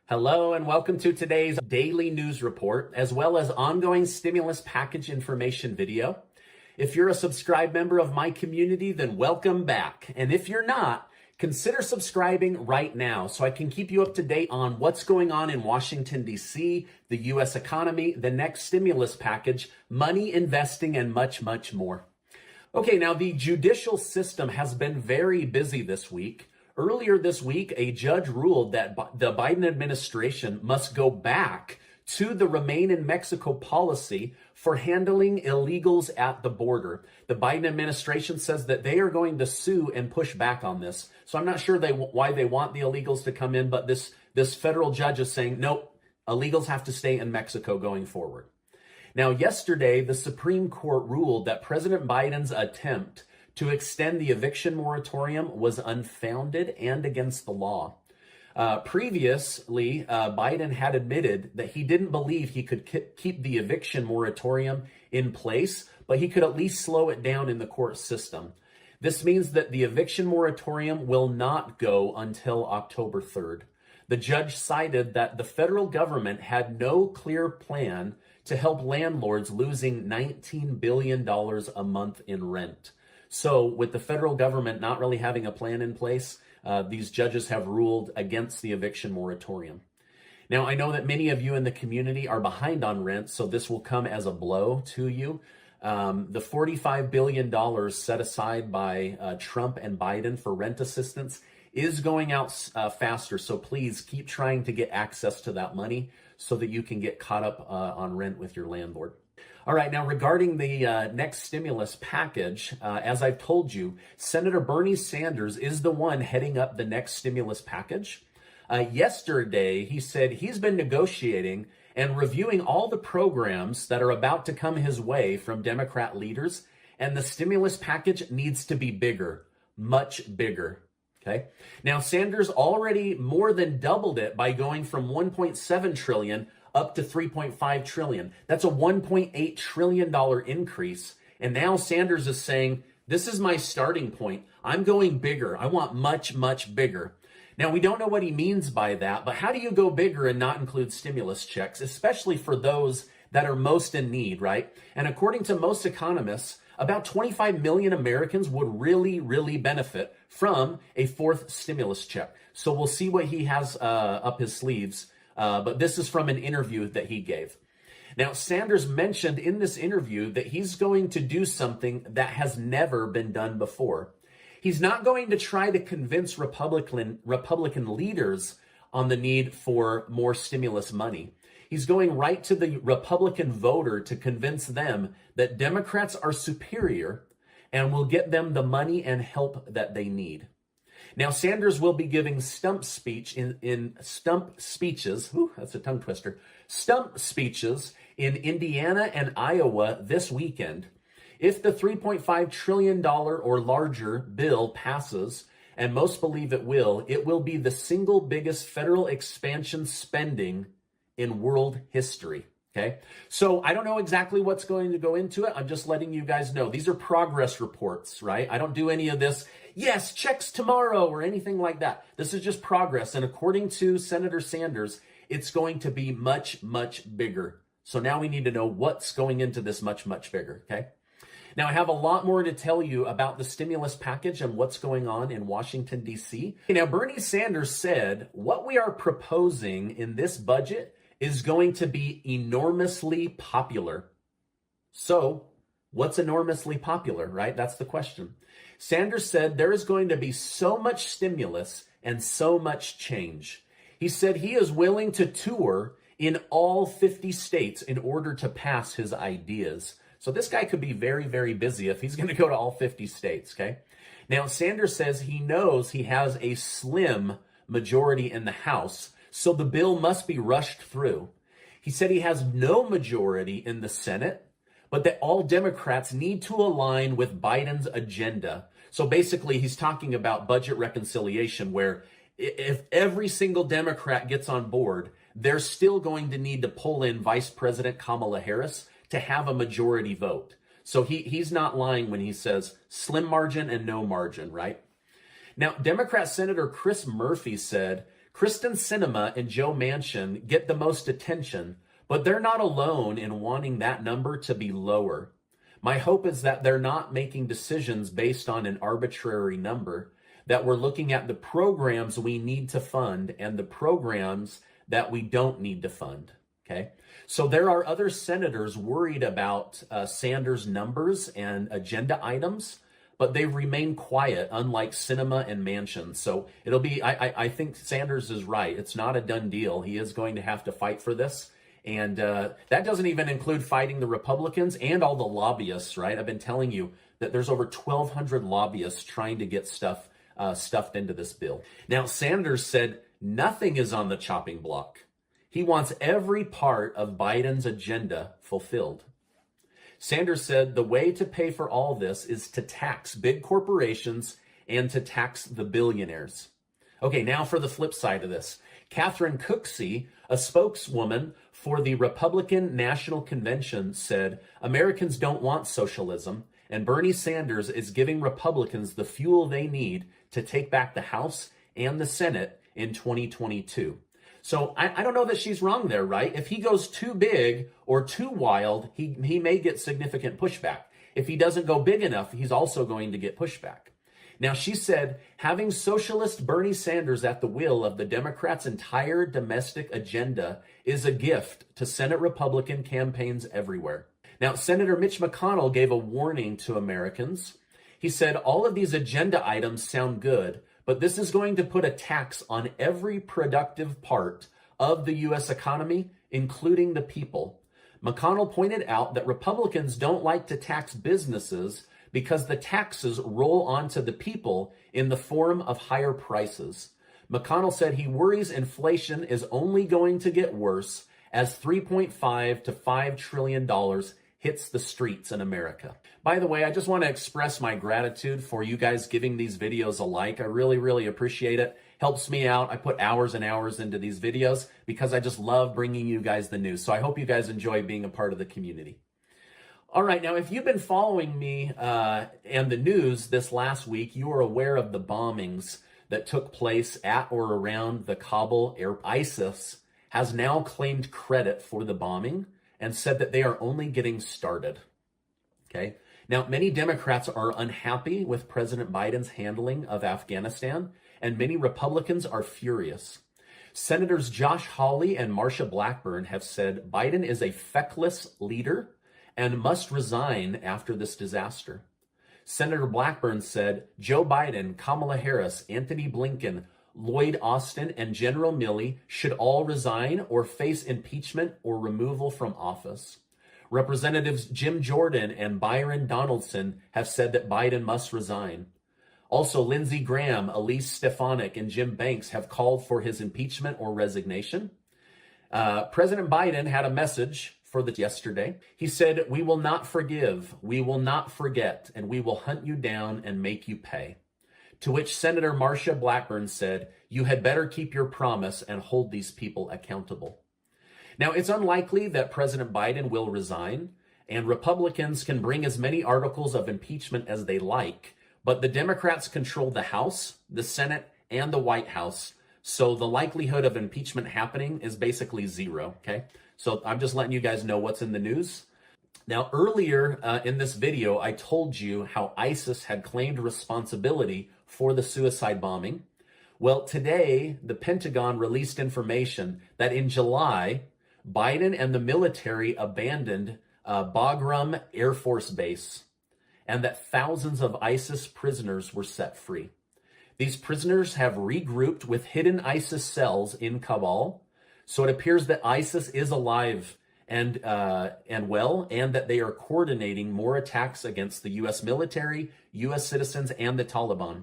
Hello and welcome to today's daily news report, as well as ongoing stimulus package information video. If you're a subscribed member of my community, then welcome back. And if you're not, consider subscribing right now so I can keep you up to date on what's going on in Washington, D.C., the U.S. economy, the next stimulus package, money, investing, and much, much more. Okay, now the judicial system has been very busy this week. Earlier this week, a judge ruled that the Biden administration must go back to the Remain in Mexico policy for handling illegals at the border. The Biden administration says that they are going to sue and push back on this. So I'm not sure why they want the illegals to come in, but this federal judge is saying, nope, illegals have to stay in Mexico going forward. Now, yesterday, the Supreme Court ruled that President Biden's attempt to extend the eviction moratorium was unfounded and against the law. Previously, Biden had admitted that he didn't believe he could keep the eviction moratorium in place, but he could at least slow it down in the court system. This means that the eviction moratorium will not go until October 3rd. The judge cited that the federal government had no clear plan to help landlords losing $19 billion a month in rent. So with the federal government not really having a plan in place, these judges have ruled against the eviction moratorium. Now, I know that many of you in the community are behind on rent, so this will come as a blow to you. The $45 billion set aside by Trump and Biden for rent assistance is going out faster. So please keep trying to get access to that money so that you can get caught up on rent with your landlord. All right, now regarding the next stimulus package, as I've told you, Senator Bernie Sanders is the one heading up the next stimulus package. Yesterday, he said he's been negotiating and reviewing all the programs that are about to come his way from Democrat leaders, and the stimulus package needs to be bigger, much bigger. Okay. Now, Sanders already more than doubled it by going from 1.7 trillion up to 3.5 trillion. That's a $1.8 trillion increase. And now Sanders is saying, this is my starting point. I'm going bigger. I want much, much bigger. Now, we don't know what he means by that, but how do you go bigger and not include stimulus checks, especially for those that are most in need, right? And according to most economists, about 25 million Americans would really, really benefit from a fourth stimulus check. So we'll see what he has up his sleeves. But this is from an interview that he gave. Now, Sanders mentioned in this interview that he's going to do something that has never been done before. He's not going to try to convince Republican leaders on the need for more stimulus money. He's going right to the Republican voter to convince them that Democrats are superior and will get them the money and help that they need. Now, Sanders will be giving stump speeches. Ooh, that's a tongue twister. Stump speeches in Indiana and Iowa this weekend. If the $3.5 trillion or larger bill passes, and most believe it will be the single biggest federal expansion spending in world history. Okay, so I don't know exactly what's going to go into it. I'm just letting you guys know. These are progress reports, right? I don't do any of this, yes, checks tomorrow or anything like that. This is just progress. And according to Senator Sanders, it's going to be much, much bigger. So now we need to know what's going into this much, much bigger, okay? Now, I have a lot more to tell you about the stimulus package and what's going on in Washington, D.C. Now, Bernie Sanders said what we are proposing in this budget is going to be enormously popular. So, what's enormously popular, right? That's the question. Sanders said there is going to be so much stimulus and so much change. He said he is willing to tour in all 50 states in order to pass his ideas. So this guy could be very, very busy if he's going to go to all 50 states, okay? Now, Sanders says he knows he has a slim majority in the House, so the bill must be rushed through. He said he has no majority in the Senate, but that all Democrats need to align with Biden's agenda. So basically, he's talking about budget reconciliation, where if every single Democrat gets on board, they're still going to need to pull in Vice President Kamala Harris to have a majority vote. So he's not lying when he says slim margin and no margin, right? Now, Democrat Senator Chris Murphy said, Kristen Sinema and Joe Manchin get the most attention, but they're not alone in wanting that number to be lower. My hope is that they're not making decisions based on an arbitrary number, that we're looking at the programs we need to fund and the programs that we don't need to fund. Okay, so there are other senators worried about Sanders' numbers and agenda items, but they've remained quiet, unlike Sinema and Manchin. So it'll be, I think Sanders is right. It's not a done deal. He is going to have to fight for this. And that doesn't even include fighting the Republicans and all the lobbyists, right? I've been telling you that there's over 1,200 lobbyists trying to get stuff stuffed into this bill. Now, Sanders said nothing is on the chopping block. He wants every part of Biden's agenda fulfilled. Sanders said the way to pay for all this is to tax big corporations and to tax the billionaires. Okay, now for the flip side of this. Catherine Cooksey, a spokeswoman for the Republican National Convention, said Americans don't want socialism, and Bernie Sanders is giving Republicans the fuel they need to take back the House and the Senate in 2022. So I don't know that she's wrong there, right? If he goes too big or too wild, he may get significant pushback. If he doesn't go big enough, he's also going to get pushback. Now, she said, having socialist Bernie Sanders at the wheel of the Democrats' entire domestic agenda is a gift to Senate Republican campaigns everywhere. Now, Senator Mitch McConnell gave a warning to Americans. He said, all of these agenda items sound good, but this is going to put a tax on every productive part of the U.S. economy, including the people. McConnell pointed out that Republicans don't like to tax businesses because the taxes roll onto the people in the form of higher prices. McConnell said he worries inflation is only going to get worse as $3.5 to $5 trillion hits the streets in America. By the way, I just want to express my gratitude for you guys giving these videos a like. I really, really appreciate it. Helps me out. I put hours and hours into these videos because I just love bringing you guys the news. So I hope you guys enjoy being a part of the community. All right, now if you've been following me and the news this last week, you are aware of the bombings that took place at or around the Kabul airport. ISIS has now claimed credit for the bombing and said that they are only getting started. Okay. Now, many Democrats are unhappy with President Biden's handling of Afghanistan, and many Republicans are furious. Senators Josh Hawley and Marsha Blackburn have said Biden is a feckless leader and must resign after this disaster. Senator Blackburn said Joe Biden, Kamala Harris, Anthony Blinken, Lloyd Austin, and General Milley should all resign or face impeachment or removal from office. Representatives Jim Jordan and Byron Donaldson have said that Biden must resign. Also, Lindsey Graham, Elise Stefanik, and Jim Banks have called for his impeachment or resignation. President Biden had a message for this yesterday. He said, "We will not forgive, we will not forget, and we will hunt you down and make you pay." To which Senator Marsha Blackburn said, "You had better keep your promise and hold these people accountable." Now, it's unlikely that President Biden will resign, and Republicans can bring as many articles of impeachment as they like, but the Democrats control the House, the Senate, and the White House, so the likelihood of impeachment happening is basically zero, okay? So I'm just letting you guys know what's in the news. Now, earlier in this video, I told you how ISIS had claimed responsibility for the suicide bombing. Well, today, the Pentagon released information that in July, Biden and the military abandoned Bagram Air Force Base, and that thousands of ISIS prisoners were set free. These prisoners have regrouped with hidden ISIS cells in Kabul, so it appears that ISIS is alive and well, and that they are coordinating more attacks against the U.S. military, U.S. citizens, and the Taliban.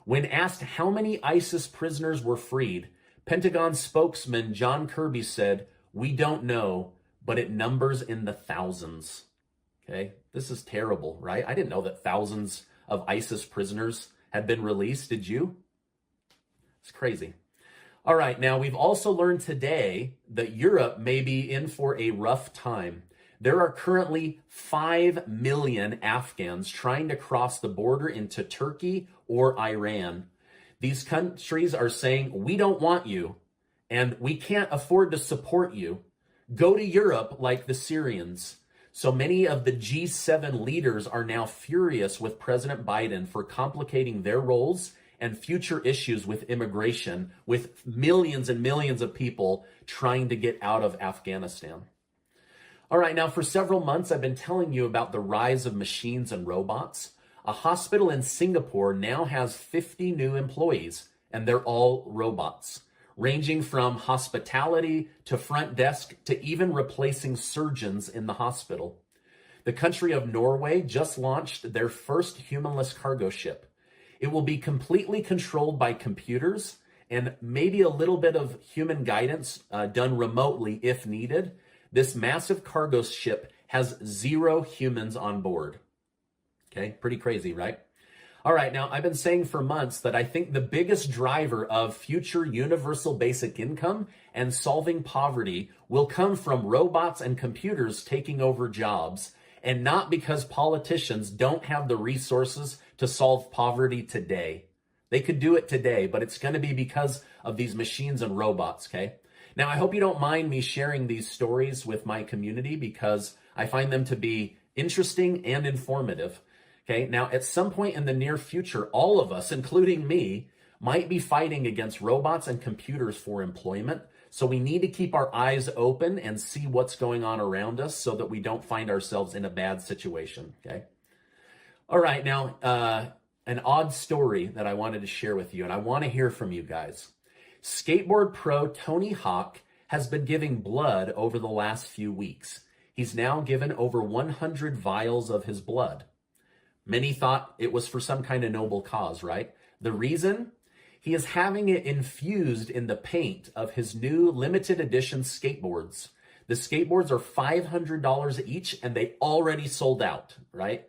When asked how many ISIS prisoners were freed, Pentagon spokesman John Kirby said, "We don't know, but it numbers in the thousands." Okay, this is terrible, right? I didn't know that thousands of ISIS prisoners had been released. Did you? It's crazy. All right, now we've also learned today that Europe may be in for a rough time. There are currently 5 million Afghans trying to cross the border into Turkey or Iran. These countries are saying, we don't want you and we can't afford to support you. Go to Europe like the Syrians. So many of the G7 leaders are now furious with President Biden for complicating their roles and future issues with immigration, with millions and millions of people trying to get out of Afghanistan. All right, now for several months, I've been telling you about the rise of machines and robots. A hospital in Singapore now has 50 new employees, and they're all robots, ranging from hospitality to front desk to even replacing surgeons in the hospital. The country of Norway just launched their first humanless cargo ship. It will be completely controlled by computers and maybe a little bit of human guidance done remotely if needed. This massive cargo ship has 0 humans on board. Okay, pretty crazy, right? All right, now I've been saying for months that I think the biggest driver of future universal basic income and solving poverty will come from robots and computers taking over jobs, and not because politicians don't have the resources to solve poverty today. They could do it today, but it's going to be because of these machines and robots, okay? Now, I hope you don't mind me sharing these stories with my community because I find them to be interesting and informative. Okay, now at some point in the near future, all of us, including me, might be fighting against robots and computers for employment. So we need to keep our eyes open and see what's going on around us so that we don't find ourselves in a bad situation, okay? All right, now, an odd story that I wanted to share with you, and I want to hear from you guys. Skateboard pro Tony Hawk has been giving blood over the last few weeks. He's now given over 100 vials of his blood. Many thought it was for some kind of noble cause, right? The reason? He is having it infused in the paint of his new limited edition skateboards. The skateboards are $500 each and they already sold out, right?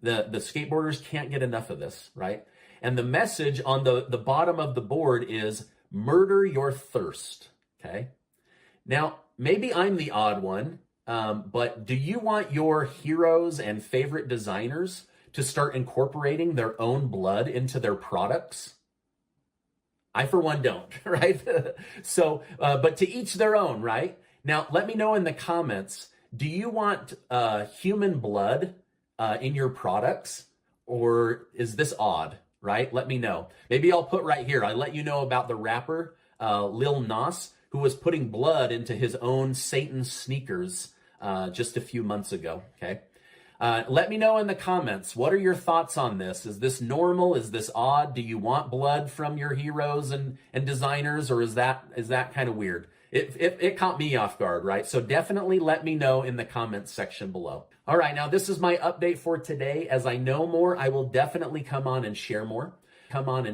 The skateboarders can't get enough of this, right? And the message on the bottom of the board is murder your thirst, okay? Now, maybe I'm the odd one, but do you want your heroes and favorite designers to start incorporating their own blood into their products? I, for one, don't, right? So, but to each their own, right? Now, let me know in the comments, do you want human blood in your products, or is this odd, right? Let me know. Maybe I'll put right here, I let you know about the rapper Lil Nas, who was putting blood into his own Satan sneakers just a few months ago, okay? Let me know in the comments, what are your thoughts on this? Is this normal? Is this odd? Do you want blood from your heroes and designers, or is that kind of weird? It caught me off guard, right? So definitely let me know in the comments section below. All right, now this is my update for today. As I know more, I will definitely come on and share more. Come on.